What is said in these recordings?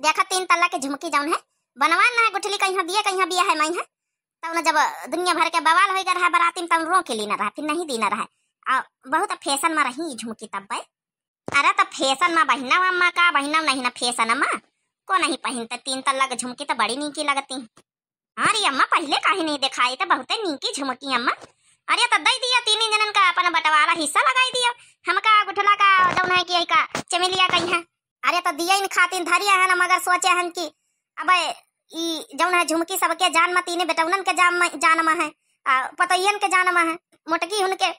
देखा 3 तल्ला के झुमकी जौन है बनवान ना है गुठली कहीं दिया कहीं बिया है मई है तब न जब दुनिया भर के बवाल हो रहा है बराती में तब रो के लेना रहा फिर नहीं देना रहा बहुत फैशन में रही झुमकी तब भाई। अरे तो फैशन में बहिना अम्मा का बहिना नहीं ना फैशन अम्मा को नहीं पहनते 3 तल्ला के झुमकी तो बड़ी नीकी लगती। अरे अम्मा पहले काहे नहीं दिखाई तो बहुत नीकी झुमकी अम्मा। अरे तो दे दिया 3 जनन का अपन बंटवारा हिस्सा लगाई दिया हमका गुठला का जौन है कि का चमेलिया कहीं है। अरे तो दिया इन खातिर धरिया है ना मगर सोचे हन कि अब ई जौन है झुमकी सबके जान में 3 बेटौनन के जान में है पतोयन के जान में है मोटकी उनके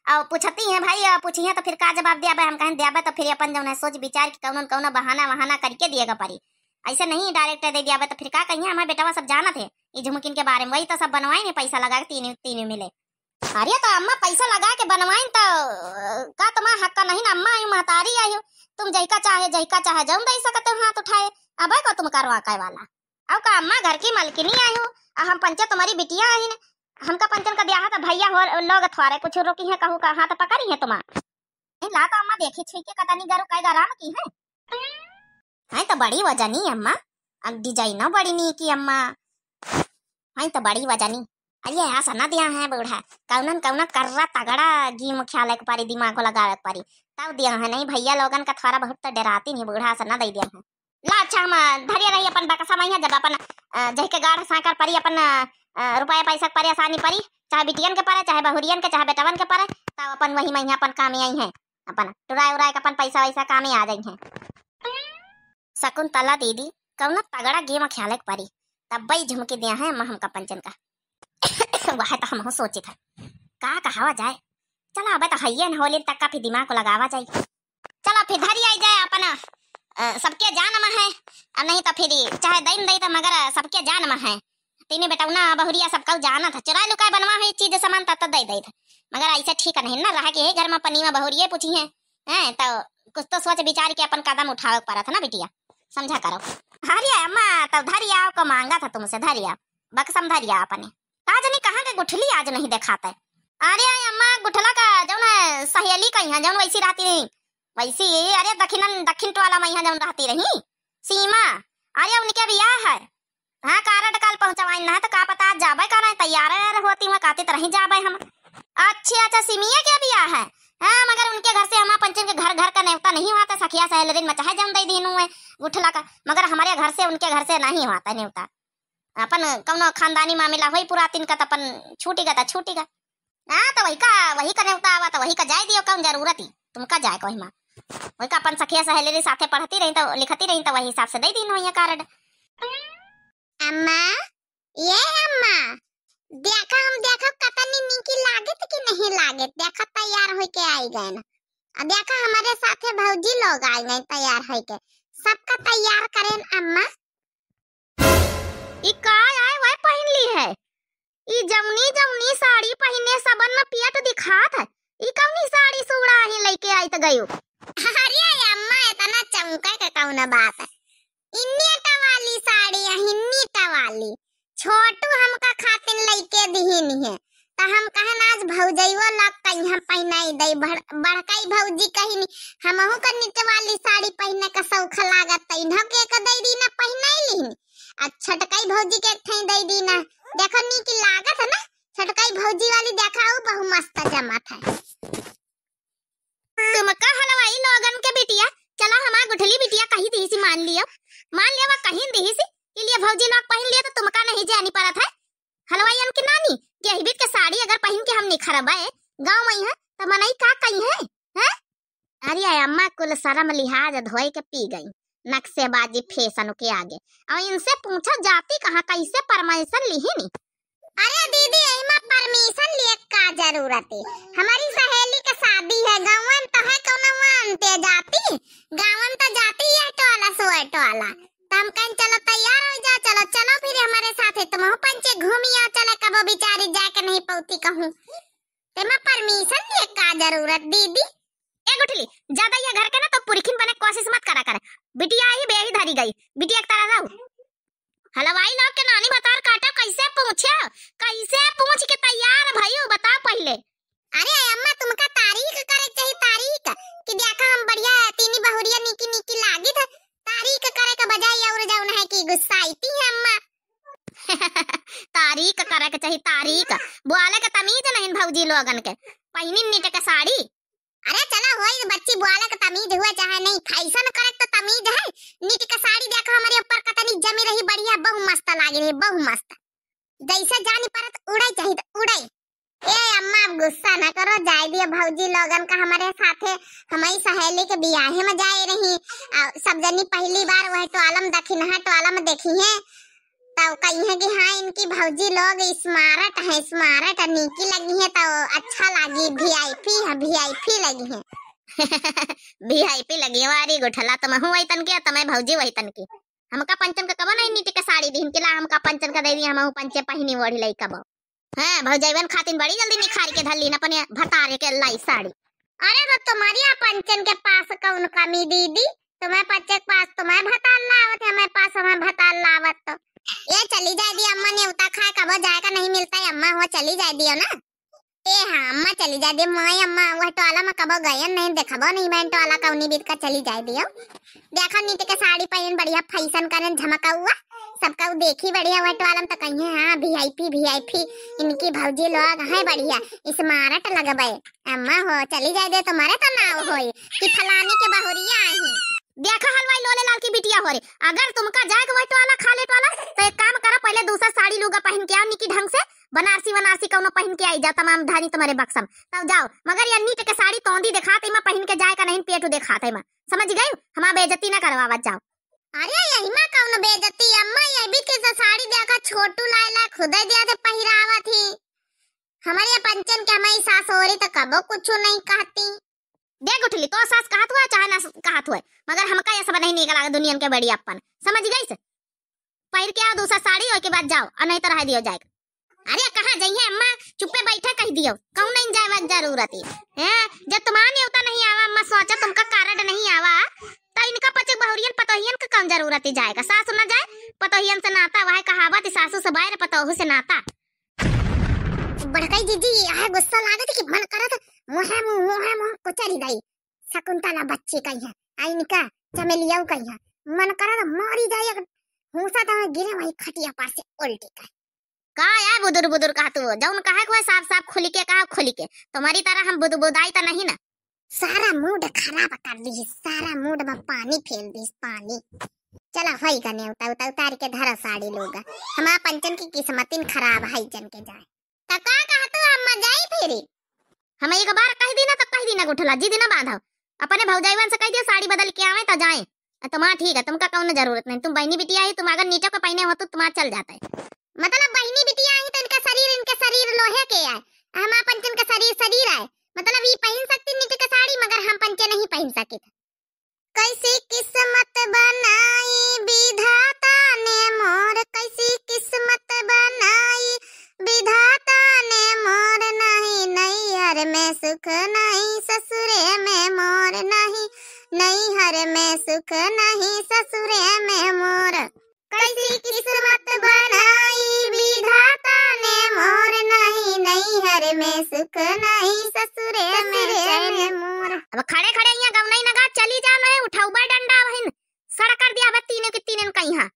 और पूछती हैं भाई पूछिए तो फिर का जवाब दिया हम कहें दिया तो फिर अपन जौन है सोच विचार कि कौन कौन बहाना करके दिएगा परी ऐसे नहीं डायरेक्ट दे दिया तो फिर का कहिए हमारे बेटवा सब जाना थे ये झुमकिन के बारे में वही तो सब बनवाए पैसा लगा के 3 मिले। अरे तो अम्मा पैसा लगा के बनवाइन तो का तुम्हारा हक का नहीं ना अम्मा आई महतारी आई हो तुम जैका चाहे जौन दे सकते हो हाथ उठाए अब को तुम करवा के वाला अब का अम्मा घर की मालकिनी आई हो हम पंचे तुम्हारी बिटिया आई ने हमका पंचन का ब्याह था भैया हो लोग थोड़े कुछ रोकी है कहू का हाथ पकड़ी है तुम्हारा ला तो अम्मा देखी छी के कतनी गरु काय गराम की है तो बड़ी वजनी अम्मा अब डिजाइन बड़ी नी की अम्मा है तो बड़ी वजनी। अरे ऐसा ना दिया है बूढ़ा कौन कर्रा तगड़ा जी मुख्यालय के पारी दिमाग को लगा पारी तब दिया है नहीं भैया लोगन का थोड़ा बहुत तो डराती नहीं बूढ़ा ऐसा ना दे दिया है ला अच्छा हम धरिया रही अपन बकसा मैया जब अपन जह के गाड़ साकर परी अपन रुपया पैसा परी आसानी परी चाहे बिटियन के परे चाहे बहुरियन के चाहे बेटवन के परे तब अपन वही महीना अपन काम आई है अपन टुराए उराए अपन पैसा वैसा काम आ जाई है। शकुंतला दीदी कौन तगड़ा गेम ख्याल परी तब भाई झुमके दिया है अम्मा हमका पंचन का वह तो हम सोचे था का कहावा जाए चला अब तो हइये न होली तक का फिर दिमाग को लगावा जाए चलो फिर धरी आई जाए अपन सबके जान में है और नहीं तो फिर चाहे दिन दई तो मगर सबके जान में है 3 बेटौना बहुरिया सबका जाना था चुरा लुकाय बनवा है चीज सामान तब दे दे था मगर ऐसे ठीक नहीं ना रहा कि घर में पनी में बहुरिया पूछी है तो कुछ तो सोच विचार के अपन कदम उठावे पड़ा था ना बिटिया समझा करो। हरिया अम्मा तब धरिया को मांगा था तुमसे धरिया बक्सम धरिया अपने आज नहीं कहाँ के गुठली आज नहीं दिखाता है। अरे अम्मा गुठला का जौन है सहेली कहीं है जौन वैसी रहती रही वैसी अरे दक्षिण टोला में जौन रहती रही सीमा अरे उनके बियाह है हाँ कार्ड काल पहुंचवाई ना तो का पता जाबे का नहीं तैयार होती मैं कहती तो रही जाबे हम। अच्छा सिमिया क्या बियाह है हाँ मगर उनके घर से हमारा पंचन के घर का नेवता नहीं हुआ था सखिया सहेलरिन में चाहे जम दे दीनू है गुठला का मगर हमारे घर से उनके घर से नहीं हुआ था नेवता अपन कौनो खानदानी मामला हुई पुरातिन का तो अपन छूटेगा हाँ तो वही का नेवता आवा तो वही का जाए दियो कौन जरूरत ही तुमका जाए कोई माँ वही का अपन सखिया सहेलरी साथे पढ़ती रही तो लिखती रही तो वही हिसाब से दे दीन हो कार्ड। अम्मा ये अम्मा देखा हम देखा कतनी निकी लागत कि नहीं लागत देखा तैयार होके आई गए ना अब देखा हमारे साथे भौजी लोग आई गए तैयार होके सबका तैयार करें अम्मा ई का आए वह पहन ली है ई जमनी साड़ी पहने सबन में पिया तो दिखात है ई कौनी साड़ी सुड़ा ही लेके आई तो गयो। अरे अम्मा इतना चमका के कौन बात है इन्नी टवाली साड़ी हिन्नी टवाली छोटू हमका खातिन लइके दिहिन है तो हम कहन आज भौजइयो लग कहीं हम पहनाई दई बड़काई भौजी कहीं हमहु का नीचे वाली साड़ी पहने का शौक लागत तइन्ह के एक दई दी ना पहनाई लिहिन आ छटकाई भौजी के ठई दई दी ना देखो नी की लागत है ना छटकाई भौजी वाली देखाओ बहु मस्त जमत है। तुमका हलवाई लोगन के बिटिया चला हमार गुठली बिटिया कहीं दी सी मान लियो वह कहीं दी सी लिए भौजी लोग पहन लिया तो तुमका नहीं जानी पड़ा था हलवाई की नानी गेहबीत के साड़ी अगर पहन के हम निखरब है गांव में है तो मनई का कहीं है अरे अम्मा कुल शर्म लिहाज धोए के पी गई नक्शेबाजी फैशन के आगे और इनसे पूछा जाती कहाँ कैसे परमिशन ली नी। अरे दीदी एमा परमिशन लिए का जरूरत है हमारी सहेली के शादी है गांवन तो है कौन मानते जाती गांवन तो जाती है टोला सोए टोला हम कहीं चलो तैयार हो जा चलो फिर हमारे साथ है तुम पंचे घूमी आओ चले कब बिचारी जाके नहीं पौती कहूँ तेमा परमिशन लिए का जरूरत दीदी ए गुठली ज्यादा ये घर के ना तो पुरखिन बने कोशिश मत करा कर बिटिया ही बेही धरी गई बिटिया एक तरह रहू हलवाई लोग के नानी बता काटा कैसे पूछ के तैयार भाई बता पहले। अरे अम्मा तुमका तारीख करे चाहिए तारीख कि देखा हम बढ़िया तीनी बहुरिया निकी लागी था तारीख करे का की गुस्साईती है अम्मा। तारीख करे के चाहिए, तारीख बोले के तमीज नहीं भौजी लोगन के पहिनी नीट के साड़ी। अरे चला होई बच्ची बुआला का तमीज हुआ चाहे नहीं, फैशन करे तो तमीज है। नीट का साड़ी देखो हमारे ऊपर कतनी जमी रही, बढ़िया बहु मस्त लागे रही, बहु मस्त। जैसे जानी परत उड़ाई चाहिए तो उड़ाई। ए अम्मा अब गुस्सा न करो, जाए दिए भौजी लोगन का हमारे साथे हमारी सहेली के बियाहे में जाए रही। सब जनी पहली बार वह टोलम दखिन है, टोलम देखी है तो कही है कि हाँ इनकी भौजी लोग स्मार्ट है, स्मार्ट नीकी लगी है तो अच्छा लगी, वीआईपी है, वीआईपी लगी है। वीआईपी लगी वारी गुठला तुम वही तन के तमे भौजी वही तन की। हमका पंचन का कबो नहीं नीट के साड़ी दिन के ला, हमका पंचन का दे दी, हम पंचे पहिनी ओढ़ी लई कबो। हां भौजाईवन खातिन बड़ी जल्दी निखार के धल्ली न अपने भतारे के लाई साड़ी। अरे तो तुम्हारी पंचन के पास कौन कमी दीदी, तुम्हारे पंचे के पास तुम्हारे भतार लावत, हमारे पास हमारे भतार लावत। तो ये चली जाए दी अम्मा ने उता खाए कबो जाएगा नहीं मिलता है अम्मा, हो चली जाए दियो ना। ए हाँ अम्मा चली जाए दी, माई अम्मा वह टोला में कबो गए नहीं, देखबो नहीं मैं टोला कौनी बीत का चली जाए दियो। देखा नीट के साड़ी पहन बढ़िया फैशन करे झमका हुआ, सबका देखी बढ़िया वह टोला में तो कहीं हाँ वीआईपी वीआईपी इनकी भौजी लोग है बढ़िया स्मार्ट लगबे। अम्मा हो चली जाए दे, तुम्हारे तो नाव होई कि फलानी के बहुरिया आई। देखा हलवाई लोले लाल की बिटिया हो रही, अगर तुमका जाएगा वही टोला खा ले टोला तो एक काम करा, पहले दूसरा साड़ी लूगा पहन के आओ निकी ढंग से, बनारसी वनारसी कौनो पहन के आई जा तमाम धानी तुम्हारे बक्सम तब जाओ। मगर ये नीट के साड़ी तोंदी दिखाते मैं पहन के जाए का नहीं, पेटू दिखाते मैं, समझ गई? हमारा बेइज्जती ना करवावत जाओ। अरे यही मां कौन बेइज्जती अम्मा, ये भी के साड़ी देखा छोटू लायला खुद दिया थे पहिरावा थी। हमारे पंचन के हमारी सास हो रही तो कबो कुछ नहीं कहती। देख उठली तो सास कहत हुआ चाहे ना कहत हुआ, मगर हमका ये सब नहीं निकला दुनिया के बड़ी अपन, समझ गई से? पहिर के आओ दूसरा साड़ी और के बाद जाओ और नहीं तो रह दियो जाएगा। अरे कहाँ जाइए अम्मा, चुप्पे बैठे कह दियो, कौन नहीं जाए जरूरत है जब तुम्हारे उतना नहीं आवा अम्मा, सोचा तुमका कार्ड नहीं आवा तो इनका पचे बहुरियन पतोहियन का कौन जरूरत है जाएगा, सासु ना जाए पतोहियन से नाता, वह कहावत सासु से बाहर पतोहू से नाता। बड़काई दीदी आए गुस्सा लागत कि मन करत मोहे को चली गई। शकुंतला बच्ची कही है आइनका चमेलिया कही है, मन करत मारी जाए हुसा तो गिरे वही खटिया पास से उल्टी का यार बुदुर बुदुर कहा तू जौन कहा को साफ साफ खुली के कहा, खुली के तुम्हारी तरह हम बुदबुदाई तो नहीं ना। सारा मूड खराब कर दी, सारा मूड में पानी फेल दी, पानी। चला होई गने उतार के धरा साड़ी लोग, हमारा पंचन की किस्मतिन खराब है जन के जाए तो का कहा तू अम्मा जाई फेरी। हम एक बार कह दी ना तो कह दी ना गुठला जी ना बांधो, अपने भौजाईवन से कह दियो साड़ी बदल के आवे तो जाए। तुम्हारा ठीक है, तुमका कौन जरूरत नहीं, तुम बहनी बिटिया ही, तुम अगर नीचो के पहने हो तो तुम्हारा चल जाता है। मतलब बहनी बिटिया ही तो इनका शरीर लोहे के है, हमारा पंचन का शरीर है, मतलब ये पहन सकती नीचे का साड़ी मगर हम पंचे नहीं पहन सके। कैसी किस्मत बनाई विधाता ने मोर, कैसी किस्मत बनाई विधाता ने मोर, नहीं नैहर में सुख नहीं ससुरे में मोर, नहीं नैहर में सुख नहीं ससुरे में मोर। कैसी किस्मत बनाई विधाता ने मोर, नहीं नैहर में सुख नहीं ससुरे में मोर। अब खड़े खड़े यहाँ गम नहीं लगा, चली जाना है, उठाऊ बा डंडा वहीं सड़क कर दिया तीनों के तीनों कहीं।